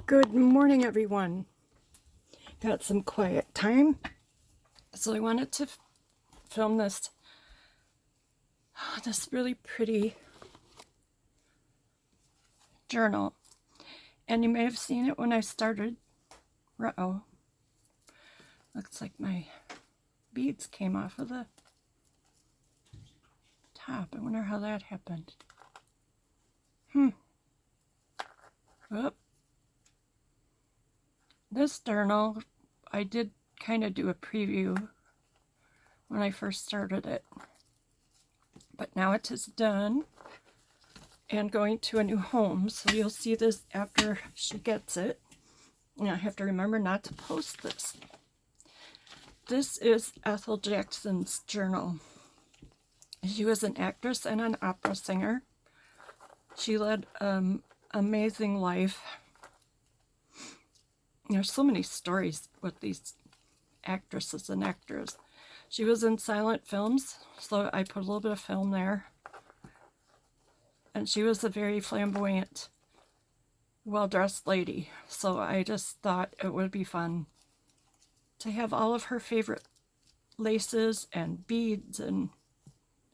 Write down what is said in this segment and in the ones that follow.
Good morning, everyone. Got some quiet time, so I wanted to film this really pretty journal. And you may have seen it when I started. Uh-oh. Looks like my beads came off of the top. I wonder how that happened. Whoop. This journal, I did kind of do a preview when I first started it. But now it is done and going to a new home. So you'll see this after she gets it. And I have to remember not to post this. This is Ethel Jackson's journal. She was an actress and an opera singer. She led an amazing life. There's so many stories with these actresses and actors. She was in silent films, so I put a little bit of film there. And she was a very flamboyant, well-dressed lady. So I just thought it would be fun to have all of her favorite laces and beads and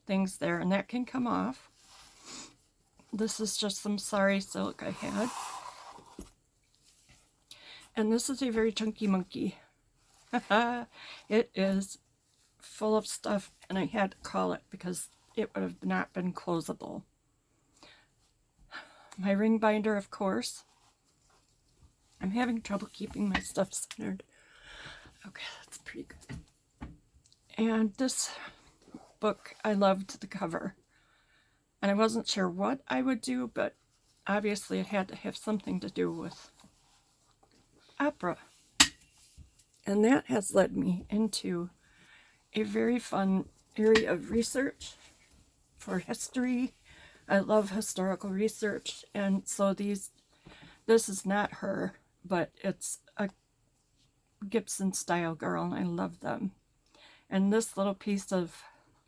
things there. And that can come off. This is just some sari silk I had. And this is a very chunky monkey. It is full of stuff, and I had to call it because it would have not been closable. My ring binder, of course. I'm having trouble keeping my stuff centered. Okay, that's pretty good. And this book, I loved the cover. And I wasn't sure what I would do, but obviously it had to have something to do with opera. And that has led me into a very fun area of research for history. I love historical research, and so this is not her, but it's a Gibson style girl, and I love them. And this little piece of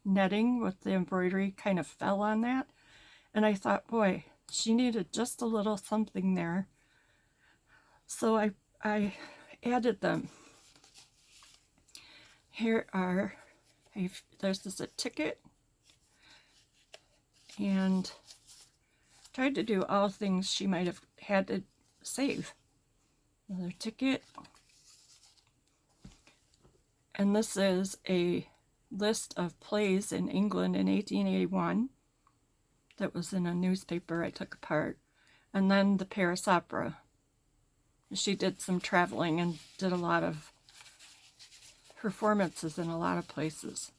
netting with the embroidery kind of fell on that, and I thought, boy, she needed just a little something there. So I added them. Here are, this is a ticket, and tried to do all things she might have had to save. Another ticket. And this is a list of plays in England in 1881 that was in a newspaper I took apart. And then the Paris Opera. She did some traveling and did a lot of performances in a lot of places.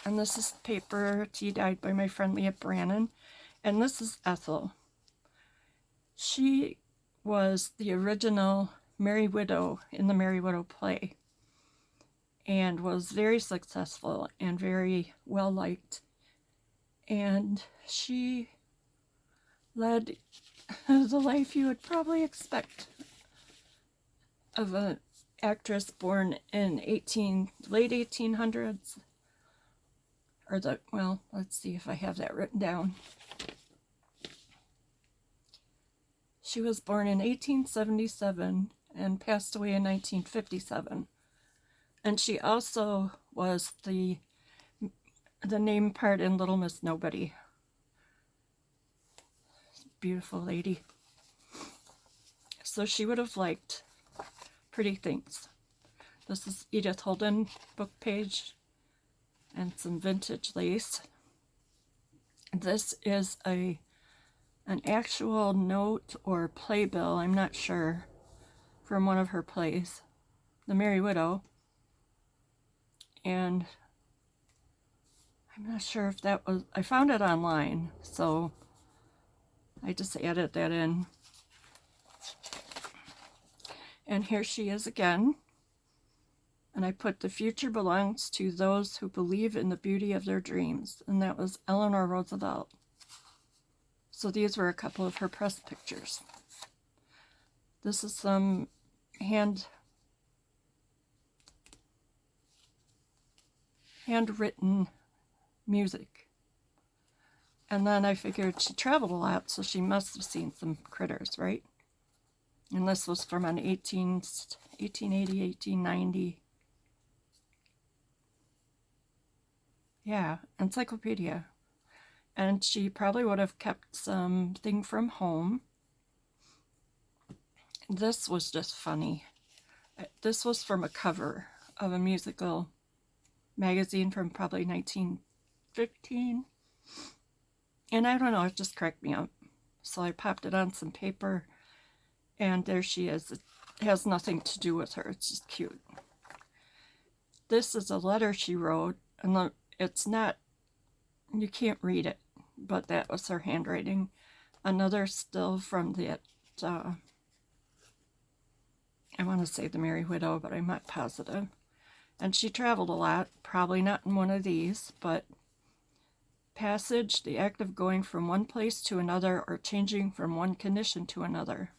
And this is paper tea-dyed by my friend Leah. And this is Ethel. She was the original Merry Widow in the Merry Widow play, and was very successful and very well liked. And she led the life you would probably expect of an actress born in late 1800s. Well, let's see if I have that written down. She was born in 1877 and passed away in 1957. And she also was the name part in Little Miss Nobody. Beautiful lady. So she would have liked pretty things. This is Edith Holden book page and some vintage lace. This is an actual note or playbill, I'm not sure, from one of her plays, The Merry Widow. And I'm not sure if that was, I found it online, so I just added that in. And here she is again. And I put, the future belongs to those who believe in the beauty of their dreams. And that was Eleanor Roosevelt. So these were a couple of her press pictures. This is some handwritten music. And then I figured she traveled a lot, so she must have seen some critters, right? And this was from an 1880, 1890. Yeah, encyclopedia. And she probably would have kept something from home. This was just funny. This was from a cover of a musical magazine from probably 1915. And I don't know, it just cracked me up. So I popped it on some paper, and there she is. It has nothing to do with her. It's just cute. This is a letter she wrote, and it's not, you can't read it, but that was her handwriting. Another still from that, I want to say the Merry Widow, but I'm not positive. And she traveled a lot, probably not in one of these, but passage, the act of going from one place to another or changing from one condition to another.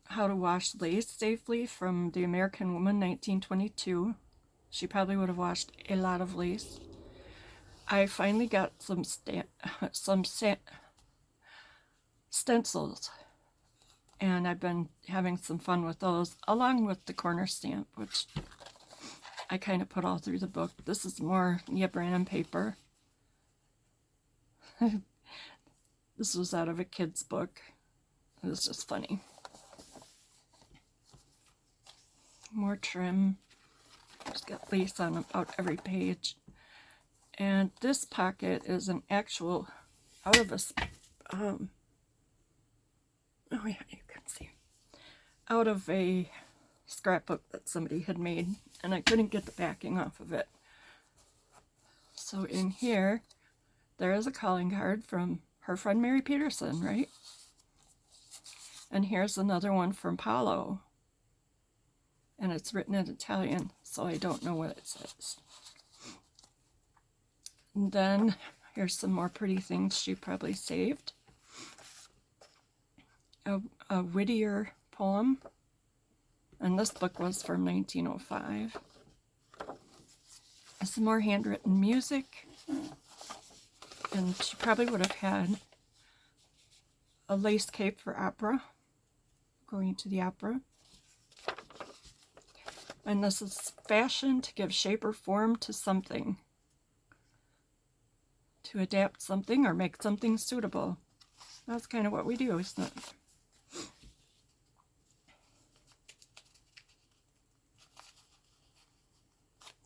How to wash lace safely from the American Woman, 1922. She probably would have washed a lot of lace. I finally got some stencils, and I've been having some fun with those, along with the corner stamp, which I kind of put all through the book. This is more Leah Branham paper. This was out of a kid's book. It was just funny. More trim. Just got lace on about every page. And this pocket is an actual, out of a, oh yeah, you can see, out of a scrapbook that somebody had made, and I couldn't get the backing off of it. So in here, there is a calling card from her friend Mary Peterson, right? And here's another one from Paolo. And it's written in Italian, so I don't know what it says. And then here's some more pretty things she probably saved. A Whittier poem, and this book was from 1905. Some more handwritten music, and she probably would have had a lace cape for opera, going to the opera. And this is fashion to give shape or form to something, to adapt something or make something suitable. That's kind of what we do, isn't it?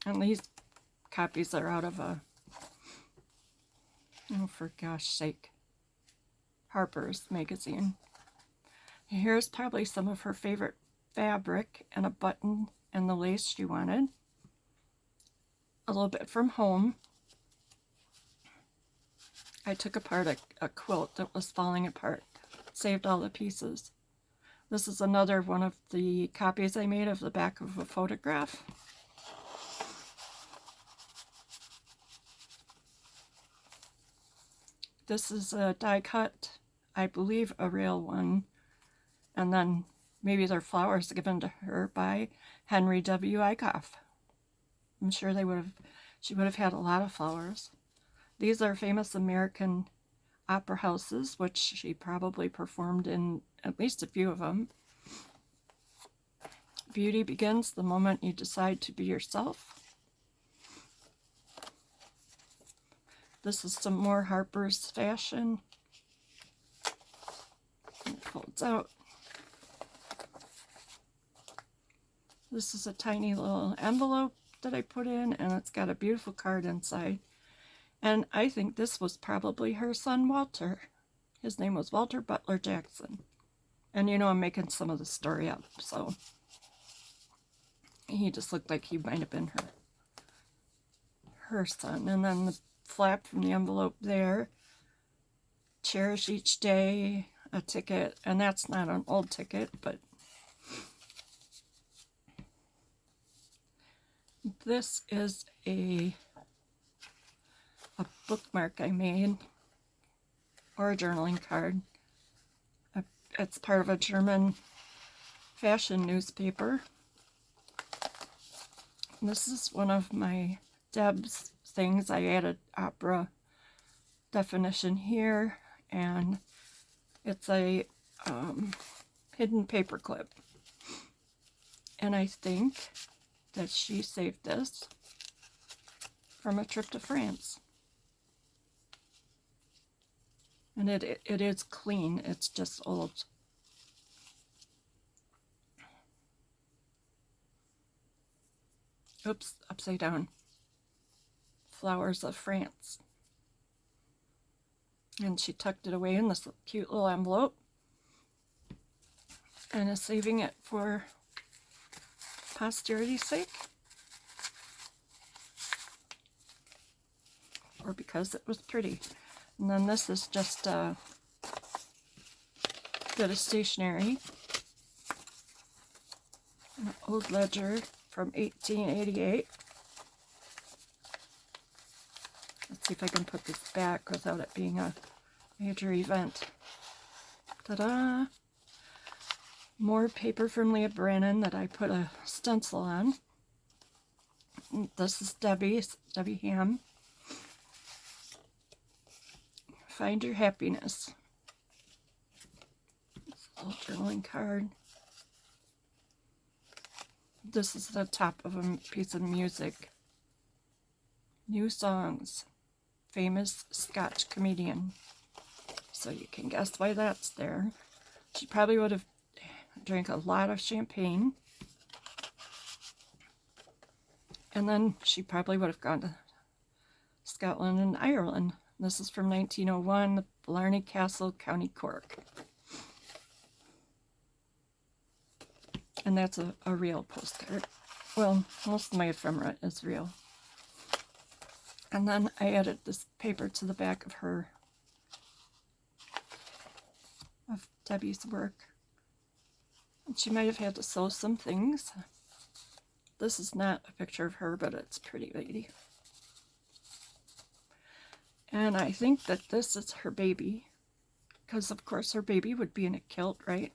And these copies are out of a, oh, for gosh sake, Harper's magazine. Here's probably some of her favorite fabric and a button and the lace she wanted. A little bit from home. I took apart a quilt that was falling apart. Saved all the pieces. This is another one of the copies I made of the back of a photograph. This is a die cut, I believe a real one, and then maybe they're flowers given to her by Henry W. Eichhoff. I'm sure she would have had a lot of flowers. These are famous American opera houses, which she probably performed in at least a few of them. Beauty begins the moment you decide to be yourself. This is some more Harper's fashion. It folds out. This is a tiny little envelope that I put in, and it's got a beautiful card inside. And I think this was probably her son, Walter. His name was Walter Butler Jackson. And you know, I'm making some of the story up, so he just looked like he might have been her son. And then the flap from the envelope there, cherish each day, a ticket, and that's not an old ticket, but this is a bookmark I made, or a journaling card. It's part of a German fashion newspaper. This is one of my Deb's things. I added opera definition here, and it's a hidden paper clip. And I think that she saved this from a trip to France. And it is clean, it's just old. Oops, upside down. Flowers of France. And she tucked it away in this cute little envelope and is saving it for posterity's sake, or because it was pretty. And then this is just a bit of stationery, an old ledger from 1888. Let's see if I can put this back without it being a major event. Ta-da! More paper from Leah Brannon that I put a stencil on. This is Debbie Ham. Find Your Happiness. This little journaling card. This is the top of a piece of music. New songs. Famous Scotch comedian. So you can guess why that's there. She probably would have drank a lot of champagne. And then she probably would have gone to Scotland and Ireland. This is from 1901, Blarney Castle, County Cork. And that's a real postcard. Well, most of my ephemera is real. And then I added this paper to the back of Debbie's work. And she might have had to sew some things. This is not a picture of her, but it's a pretty lady. And I think that this is her baby, because of course her baby would be in a kilt, right?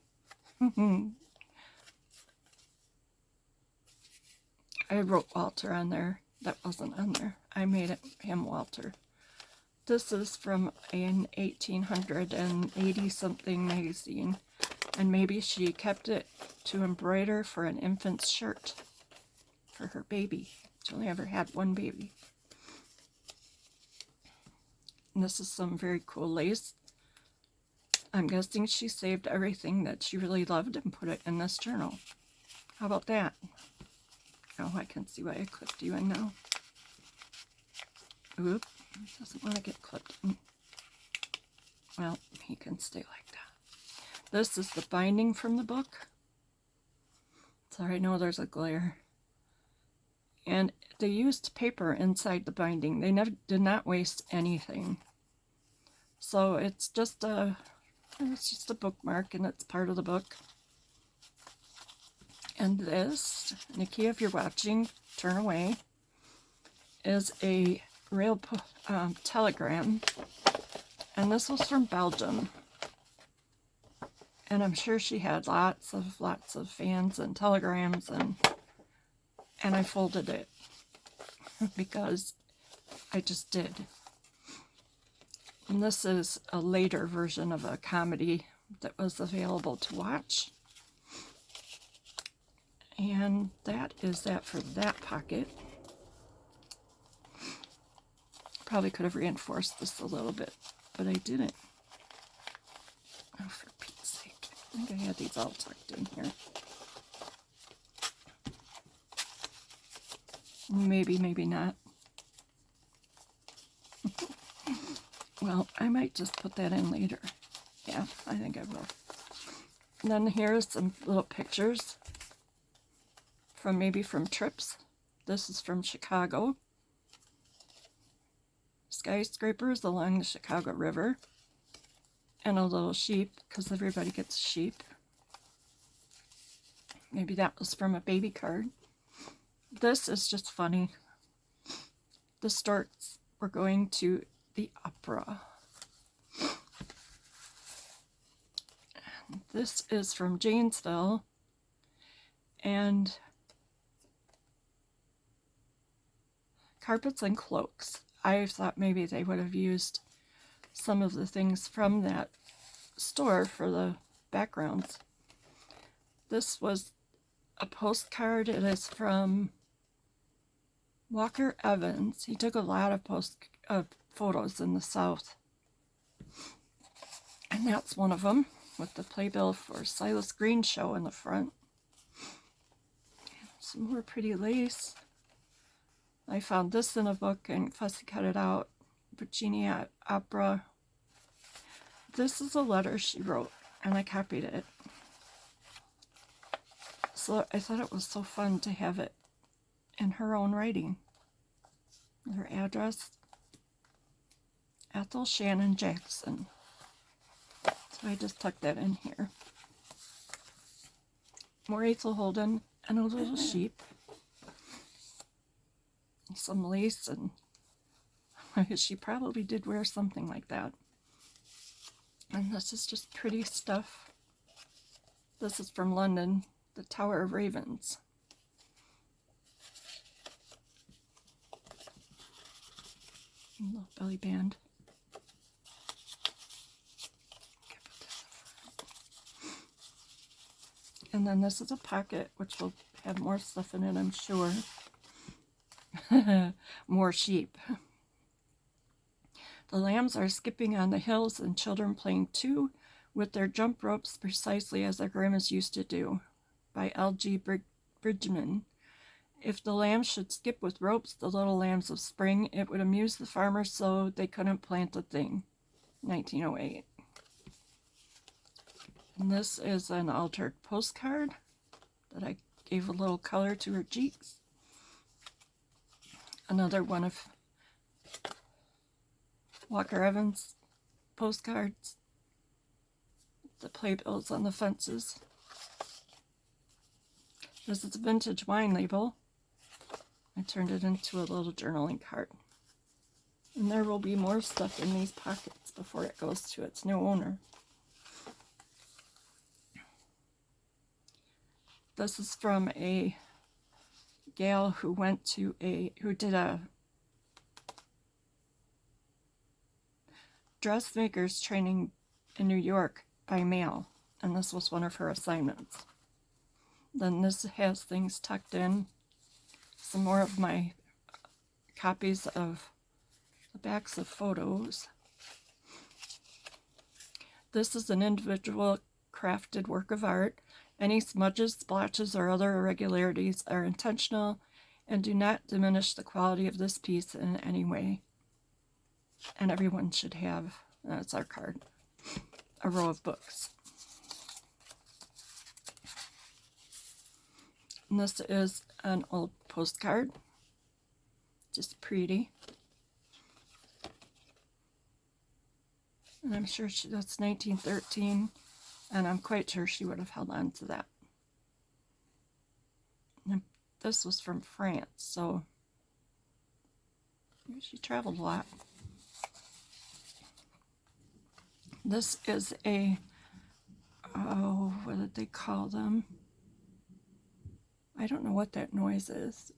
I wrote Walter on there. That wasn't on there. I made him Walter. This is from an 1880-something magazine, and maybe she kept it to embroider for an infant's shirt for her baby. She only ever had one baby. And this is some very cool lace. I'm guessing she saved everything that she really loved and put it in this journal. How about that? Oh, I can see why I clipped you in now. Oop, doesn't want to get clipped in. Well, he can stay like that. This is the binding from the book. Sorry, I know there's a glare. And they used paper inside the binding. They did not waste anything. So it's just a bookmark, and it's part of the book. And this, Nikki, if you're watching, turn away, is a real telegram. And this was from Belgium. And I'm sure she had lots of fans and telegrams, and I folded it because I just did. And this is a later version of a comedy that was available to watch. And that is that for that pocket. Probably could have reinforced this a little bit, but I didn't. Oh, for Pete's sake. I think I had these all tucked in here. Maybe, maybe not. Well, I might just put that in later. Yeah, I think I will. And then here's some little pictures from trips. This is from Chicago. Skyscrapers along the Chicago River. And a little sheep, because everybody gets sheep. Maybe that was from a baby card. This is just funny. The Storks were going to the opera. And this is from Janesville. And carpets and cloaks. I thought maybe they would have used some of the things from that store for the backgrounds. This was a postcard. It is from Walker Evans. He took a lot of photos in the South. And that's one of them, with the playbill for Silas Green show in the front. And some more pretty lace. I found this in a book and Fussy cut it out. Puccini opera. This is a letter she wrote, and I copied it. So I thought it was so fun to have it in her own writing. Her address, Ethel Shannon Jackson. So I just tucked that in here. More Ethel Holden and a little sheep. Some lace, and she probably did wear something like that. And this is just pretty stuff. This is from London, the Tower of Ravens. A little belly band. And then this is a pocket, which will have more stuff in it, I'm sure. More sheep. The lambs are skipping on the hills and children playing too with their jump ropes precisely as their grandmas used to do. By L.G. Bridgman. If the lambs should skip with ropes, the little lambs of spring, it would amuse the farmers so they couldn't plant a thing. 1908. And this is an altered postcard that I gave a little color to her cheeks. Another one of Walker Evans postcards. The playbills on the fences. This is a vintage wine label. I turned it into a little journaling card. And there will be more stuff in these pockets before it goes to its new owner. This is from a gal who did a dressmaker's training in New York by mail. And this was one of her assignments. Then this has things tucked in. Some more of my copies of the backs of photos. This is an individual crafted work of art. Any smudges, splotches, or other irregularities are intentional and do not diminish the quality of this piece in any way. And everyone should have, that's our card, a row of books. And this is an old postcard, just pretty. And I'm sure that's 1913, and I'm quite sure she would have held on to that. And this was from France, so she traveled a lot. This is a, what did they call them? I don't know what that noise is.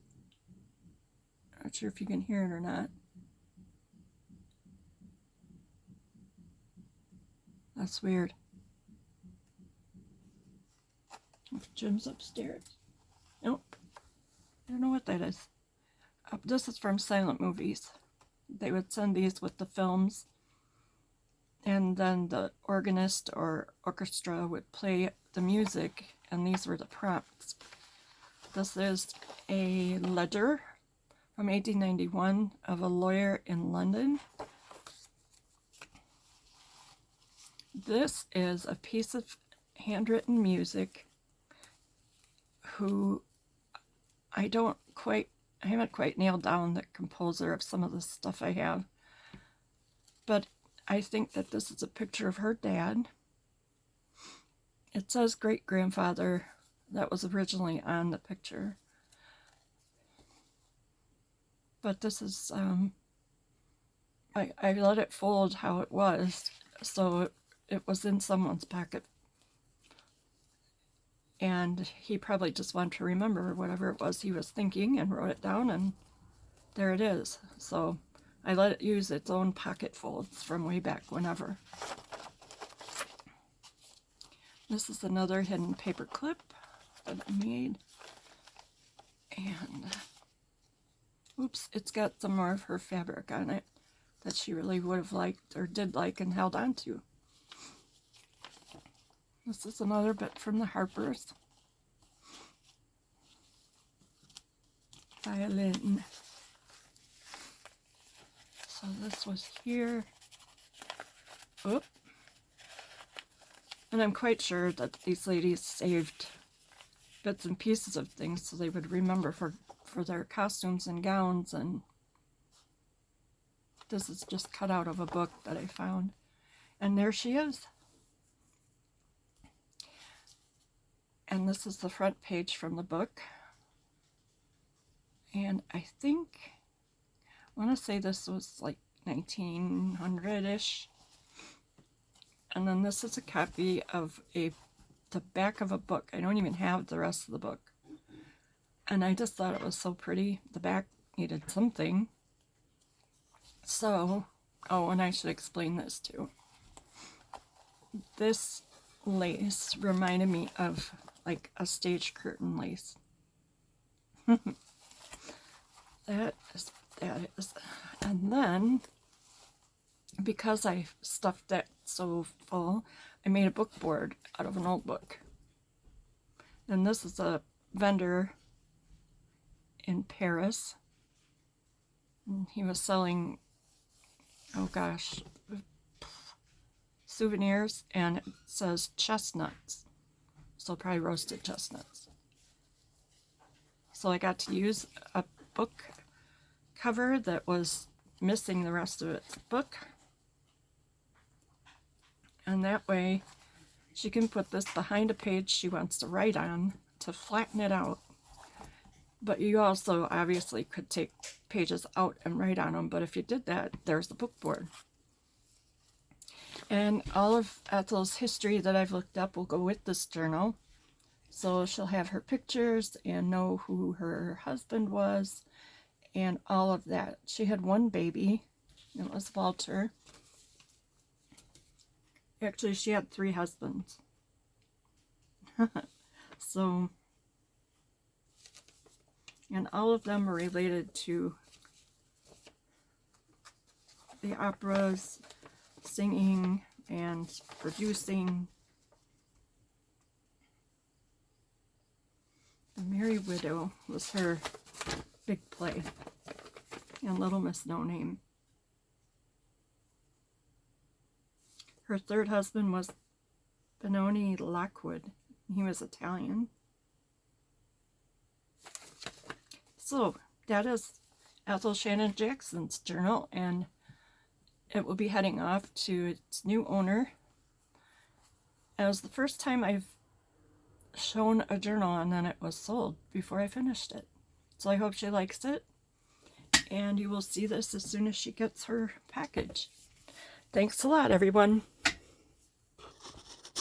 Not sure if you can hear it or not. That's weird. Jim's upstairs. Nope. I don't know what that is. This is from silent movies. They would send these with the films, and then the organist or orchestra would play the music, and these were the prompts. This is a letter from 1891 of a lawyer in London. This is a piece of handwritten music who I haven't quite nailed down the composer of some of the stuff I have, but I think that this is a picture of her dad. It says great-grandfather. That was originally on the picture. But this is, I let it fold how it was, so it was in someone's pocket. And he probably just wanted to remember whatever it was he was thinking and wrote it down, and there it is. So I let it use its own pocket folds from way back whenever. This is another hidden paper clip that I made. And, oops, it's got some more of her fabric on it that she really would have liked or did like and held on to. This is another bit from the Harpers. Violin. So this was here. Oop. And I'm quite sure that these ladies saved bits and pieces of things so they would remember for their costumes and gowns. And this is just cut out of a book that I found. And there she is. And this is the front page from the book. And I want to say this was like 1900-ish. And then this is a copy of the back of a book. I don't even have the rest of the book. And I just thought it was so pretty. The back needed something. So, oh, and I should explain this too. This lace reminded me of like a stage curtain lace. That is. And then, because I stuffed that so full, I made a book board out of an old book. And this is a vendor in Paris. And he was selling, oh gosh, souvenirs, and it says chestnuts. So probably roasted chestnuts. So I got to use a book cover that was missing the rest of its book. And that way she can put this behind a page she wants to write on to flatten it out. But you also obviously could take pages out and write on them. But if you did that, there's the book board. And all of Ethel's history that I've looked up will go with this journal. So she'll have her pictures and know who her husband was and all of that. She had one baby. It was Walter. Actually, she had 3 husbands. So, and all of them are related to the operas, singing, and producing. The Merry Widow was her big play, and Little Miss No Name. Her 3rd husband was Benoni Lockwood. He was Italian. So that is Ethel Shannon Jackson's journal, and it will be heading off to its new owner. It was the first time I've shown a journal and then it was sold before I finished it. So I hope she likes it, and you will see this as soon as she gets her package. Thanks a lot, everyone.